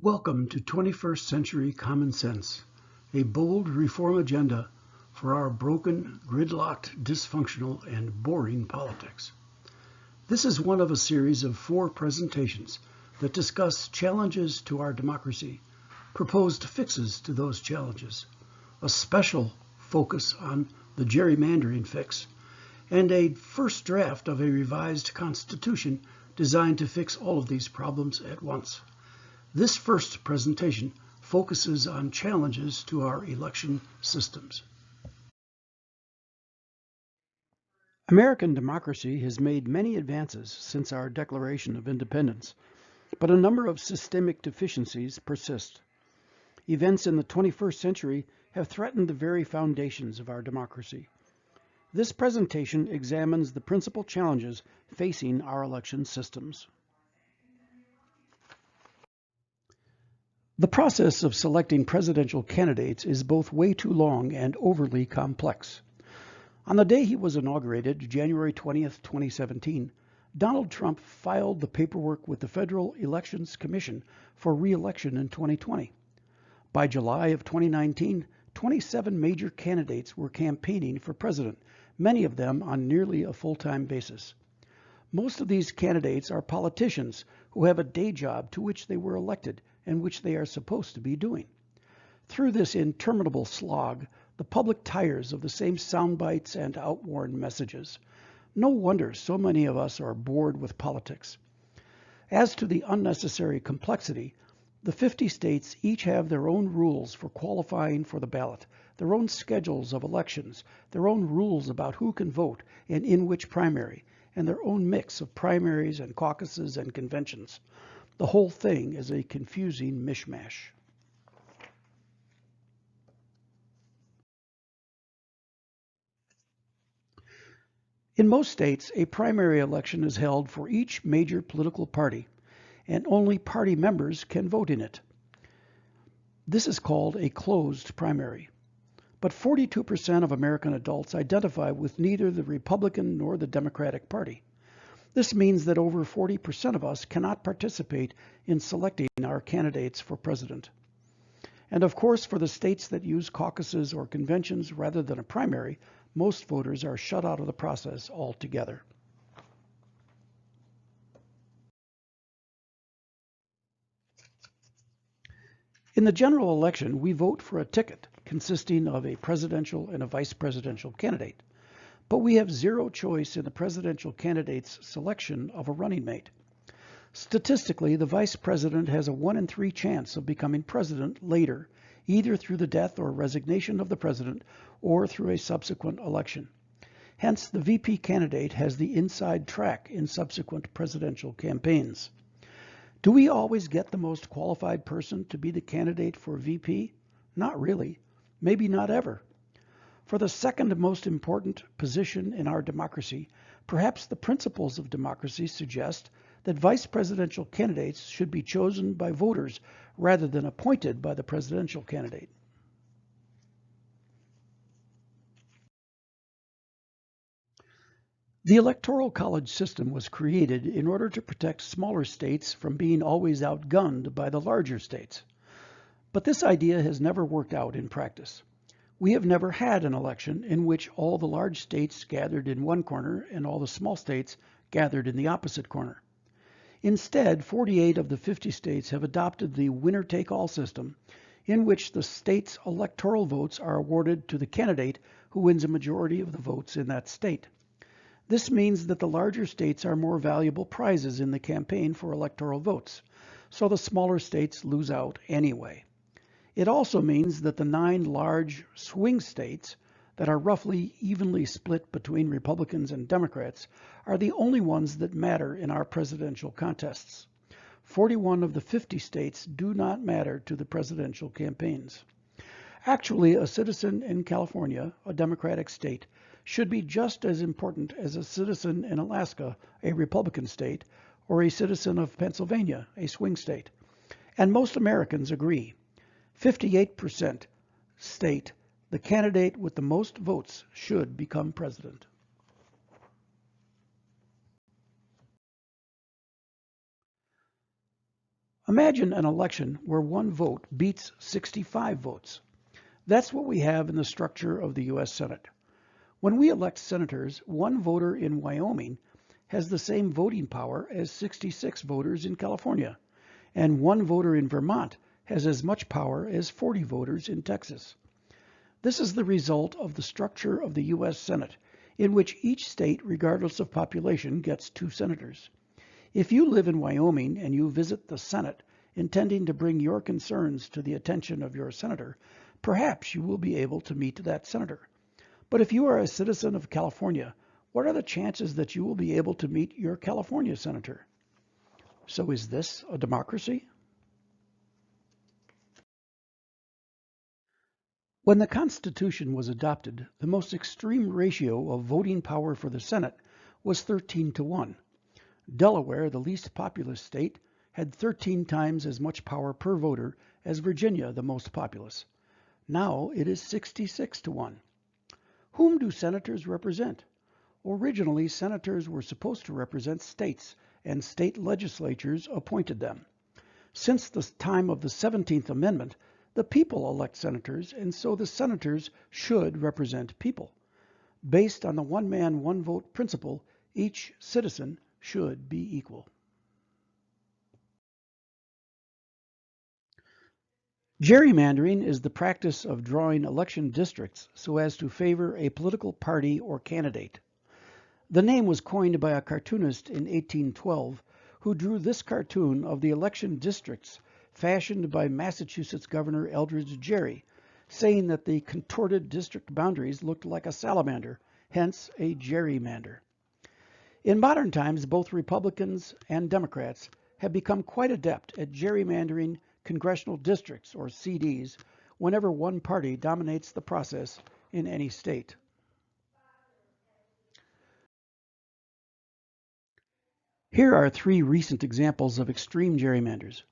Welcome to 21st Century Common Sense, a bold reform agenda for our broken, gridlocked, dysfunctional, and boring politics. This is one of a series of 4 presentations that discuss challenges to our democracy, proposed fixes to those challenges, a special focus on the gerrymandering fix, and a first draft of a revised constitution designed to fix all of these problems at once. This first presentation focuses on challenges to our election systems. American democracy has made many advances since our Declaration of Independence, but a number of systemic deficiencies persist. Events in the 21st century have threatened the very foundations of our democracy. This presentation examines the principal challenges facing our election systems. The process of selecting presidential candidates is both way too long and overly complex. On the day he was inaugurated, January 20th, 2017, Donald Trump filed the paperwork with the Federal Elections Commission for re-election in 2020. By July of 2019, 27 major candidates were campaigning for president, many of them on nearly a full-time basis. Most of these candidates are politicians who have a day job to which they were elected and which they are supposed to be doing. Through this interminable slog, the public tires of the same sound bites and outworn messages. No wonder so many of us are bored with politics. As to the unnecessary complexity, the 50 states each have their own rules for qualifying for the ballot, their own schedules of elections, their own rules about who can vote and in which primary, and their own mix of primaries and caucuses and conventions. The whole thing is a confusing mishmash. In most states, a primary election is held for each major political party, and only party members can vote in it. This is called a closed primary. But 42% of American adults identify with neither the Republican nor the Democratic Party. This means that over 40% of us cannot participate in selecting our candidates for president. And of course, for the states that use caucuses or conventions rather than a primary, most voters are shut out of the process altogether. In the general election, we vote for a ticket consisting of a presidential and a vice presidential candidate. But we have zero choice in the presidential candidate's selection of a running mate. Statistically, the vice president has a 1 in 3 chance of becoming president later, either through the death or resignation of the president or through a subsequent election. Hence, the VP candidate has the inside track in subsequent presidential campaigns. Do we always get the most qualified person to be the candidate for VP? Not really. Maybe not ever. For the second most important position in our democracy, perhaps the principles of democracy suggest that vice presidential candidates should be chosen by voters rather than appointed by the presidential candidate. The Electoral College system was created in order to protect smaller states from being always outgunned by the larger states. But this idea has never worked out in practice. We have never had an election in which all the large states gathered in one corner and all the small states gathered in the opposite corner. Instead, 48 of the 50 states have adopted the winner-take-all system, in which the state's electoral votes are awarded to the candidate who wins a majority of the votes in that state. This means that the larger states are more valuable prizes in the campaign for electoral votes, so the smaller states lose out anyway. It also means that the 9 large swing states that are roughly evenly split between Republicans and Democrats are the only ones that matter in our presidential contests. 41 of the 50 states do not matter to the presidential campaigns. Actually, a citizen in California, a Democratic state, should be just as important as a citizen in Alaska, a Republican state, or a citizen of Pennsylvania, a swing state. And most Americans agree. 58% state the candidate with the most votes should become president. Imagine an election where one vote beats 65 votes. That's what we have in the structure of the U.S. Senate. When we elect senators, one voter in Wyoming has the same voting power as 66 voters in California, and one voter in Vermont has as much power as 40 voters in Texas. This is the result of the structure of the U.S. Senate, in which each state, regardless of population, gets 2 senators. If you live in Wyoming and you visit the Senate intending to bring your concerns to the attention of your senator, perhaps you will be able to meet that senator. But if you are a citizen of California, what are the chances that you will be able to meet your California senator? So is this a democracy? When the Constitution was adopted, the most extreme ratio of voting power for the Senate was 13 to 1. Delaware, the least populous state, had 13 times as much power per voter as Virginia, the most populous. Now it is 66 to 1. Whom do senators represent? Originally, senators were supposed to represent states, and state legislatures appointed them. Since the time of the 17th Amendment, the people elect senators, and so the senators should represent people. Based on the one man, one vote principle, each citizen should be equal. Gerrymandering is the practice of drawing election districts so as to favor a political party or candidate. The name was coined by a cartoonist in 1812 who drew this cartoon of the election districts fashioned by Massachusetts Governor Eldridge Gerry, saying that the contorted district boundaries looked like a salamander, hence a gerrymander. In modern times, both Republicans and Democrats have become quite adept at gerrymandering congressional districts, or CDs, whenever one party dominates the process in any state. Here are 3 recent examples of extreme gerrymanders.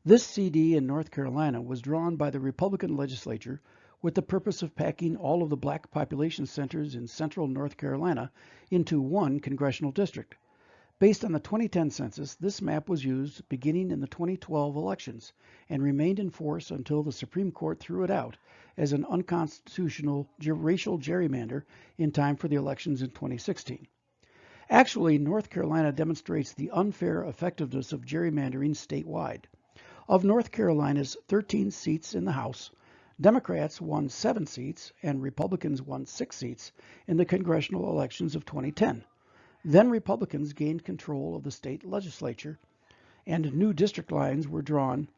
This CD in North Carolina was drawn by the Republican legislature with the purpose of packing all of the black population centers in central North Carolina into one congressional district. Based on the 2010 census, this map was used beginning in the 2012 elections and remained in force until the Supreme Court threw it out as an unconstitutional racial gerrymander in time for the elections in 2016. Actually, North Carolina demonstrates the unfair effectiveness of gerrymandering statewide. Of North Carolina's 13 seats in the House, Democrats won 7 seats and Republicans won 6 seats in the congressional elections of 2010. Then Republicans gained control of the state legislature, and new district lines were drawn.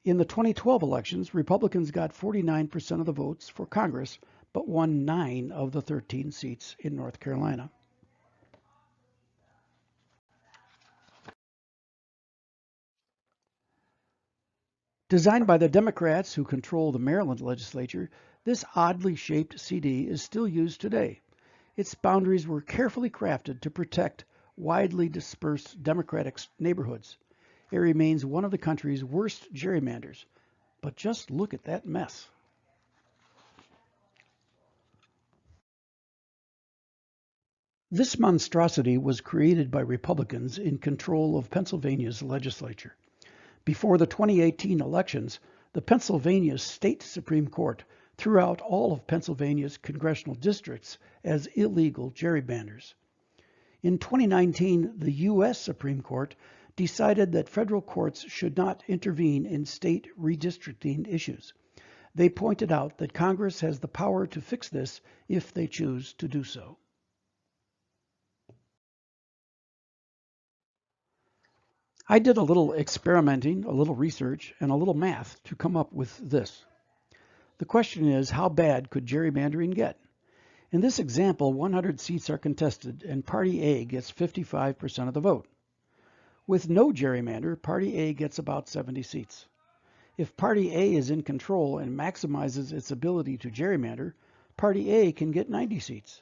In the 2012 elections, Republicans got 49% of the votes for Congress, but won 9 of the 13 seats in North Carolina. Designed by the Democrats who control the Maryland legislature, this oddly shaped CD is still used today. Its boundaries were carefully crafted to protect widely dispersed Democratic neighborhoods. It remains one of the country's worst gerrymanders. But just look at that mess. This monstrosity was created by Republicans in control of Pennsylvania's legislature. Before the 2018 elections, the Pennsylvania State Supreme Court threw out all of Pennsylvania's congressional districts as illegal gerrymanders. In 2019, the U.S. Supreme Court decided that federal courts should not intervene in state redistricting issues. They pointed out that Congress has the power to fix this if they choose to do so. I did a little experimenting, a little research, and a little math to come up with this. The question is, how bad could gerrymandering get? In this example, 100 seats are contested, and Party A gets 55% of the vote. With no gerrymander, Party A gets about 70 seats. If Party A is in control and maximizes its ability to gerrymander, Party A can get 90 seats.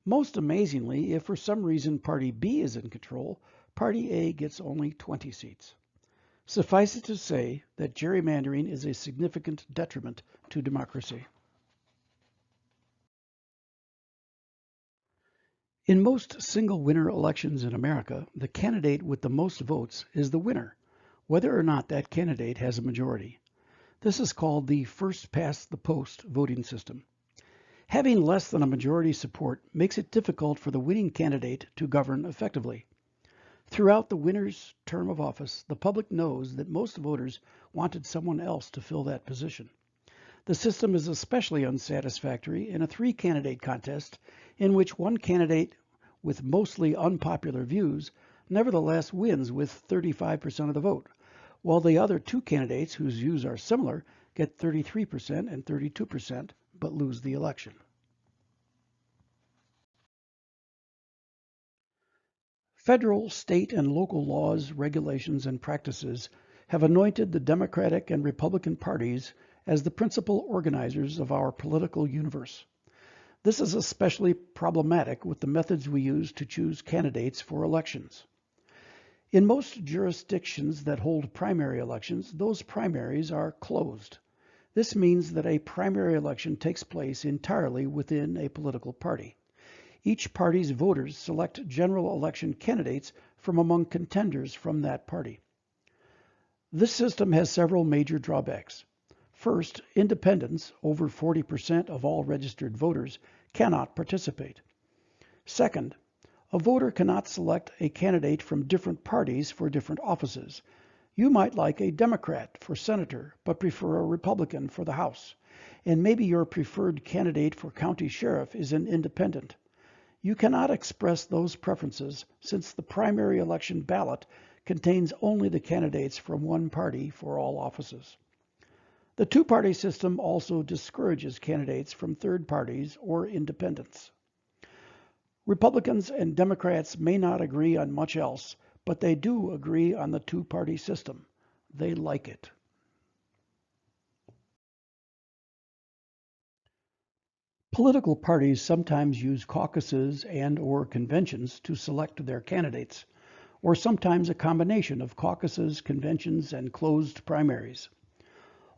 Most amazingly, if for some reason Party B is in control, Party A gets only 20 seats. Suffice it to say that gerrymandering is a significant detriment to democracy. In most single winner elections in America, the candidate with the most votes is the winner. whether or not that candidate has a majority. This is called the first past the post voting system. Having less than a majority support makes it difficult for the winning candidate to govern effectively. Throughout the winner's term of office, the public knows that most voters wanted someone else to fill that position. The system is especially unsatisfactory in a three-candidate contest in which one candidate with mostly unpopular views nevertheless wins with 35% of the vote, while the other two candidates whose views are similar get 33% and 32% but lose the election. Federal, state, and local laws, regulations, and practices have anointed the Democratic and Republican parties as the principal organizers of our political universe. This is especially problematic with the methods we use to choose candidates for elections. In most jurisdictions that hold primary elections, those primaries are closed. This means that a primary election takes place entirely within a political party. Each party's voters select general election candidates from among contenders from that party. This system has several major drawbacks. First, independents, over 40% of all registered voters, cannot participate. Second, a voter cannot select a candidate from different parties for different offices. You might like a Democrat for senator, but prefer a Republican for the House. And maybe your preferred candidate for county sheriff is an independent. You cannot express those preferences since the primary election ballot contains only the candidates from one party for all offices. The two-party system also discourages candidates from third parties or independents. Republicans and Democrats may not agree on much else, but they do agree on the two-party system. They like it. Political parties sometimes use caucuses and/or conventions to select their candidates, or sometimes a combination of caucuses, conventions, and closed primaries.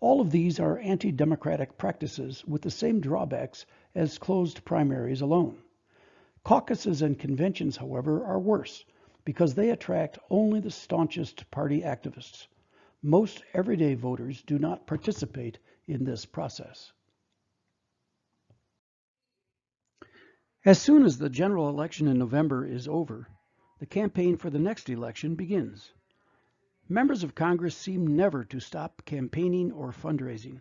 All of these are anti-democratic practices with the same drawbacks as closed primaries alone. Caucuses and conventions, however, are worse because they attract only the staunchest party activists. Most everyday voters do not participate in this process. As soon as the general election in November is over, the campaign for the next election begins. Members of Congress seem never to stop campaigning or fundraising.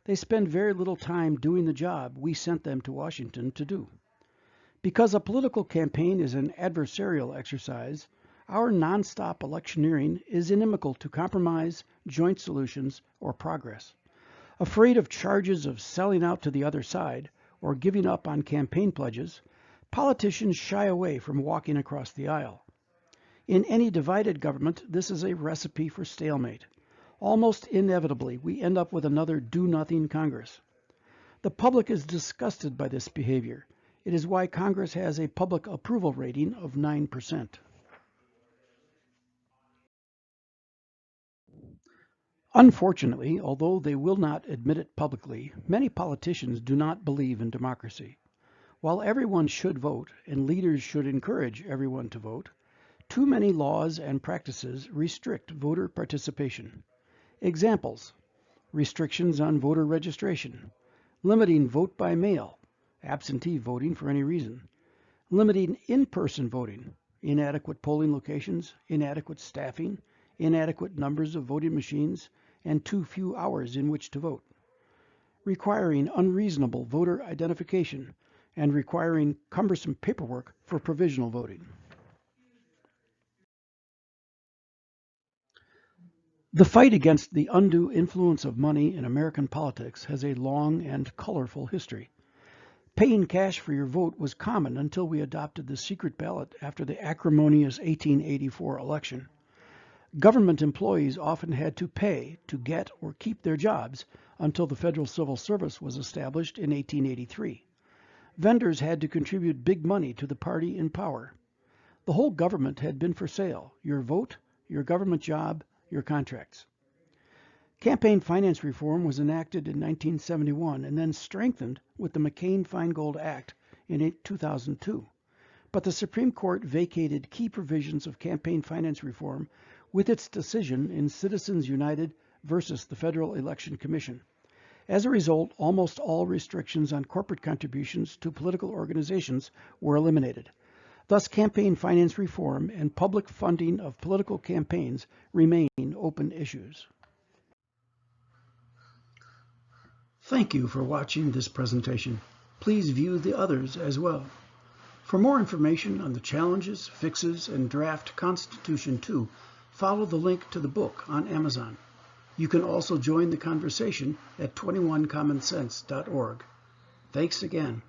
They spend very little time doing the job we sent them to Washington to do. Because a political campaign is an adversarial exercise, our nonstop electioneering is inimical to compromise, joint solutions, or progress. Afraid of charges of selling out to the other side, or giving up on campaign pledges, politicians shy away from walking across the aisle. In any divided government, this is a recipe for stalemate. Almost inevitably, we end up with another do-nothing Congress. The public is disgusted by this behavior. It is why Congress has a public approval rating of 9%. Unfortunately, although they will not admit it publicly, many politicians do not believe in democracy. While everyone should vote, and leaders should encourage everyone to vote, too many laws and practices restrict voter participation. Examples: restrictions on voter registration, limiting vote by mail, absentee voting for any reason, limiting in-person voting, inadequate polling locations, inadequate staffing, inadequate numbers of voting machines, and too few hours in which to vote, requiring unreasonable voter identification, and requiring cumbersome paperwork for provisional voting. The fight against the undue influence of money in American politics has a long and colorful history. Paying cash for your vote was common until we adopted the secret ballot after the acrimonious 1884 election. Government employees often had to pay to get or keep their jobs until the Federal Civil Service was established in 1883. Vendors had to contribute big money to the party in power. The whole government had been for sale: your vote, your government job, your contracts. Campaign finance reform was enacted in 1971 and then strengthened with the McCain-Feingold Act in 2002. But the Supreme Court vacated key provisions of campaign finance reform with its decision in Citizens United versus the Federal Election Commission. As a result, almost all restrictions on corporate contributions to political organizations were eliminated. Thus, campaign finance reform and public funding of political campaigns remain open issues. Thank you for watching this presentation. Please view the others as well. For more information on the challenges, fixes, and draft Constitution 2, follow the link to the book on Amazon. You can also join the conversation at 21commonsense.org. Thanks again.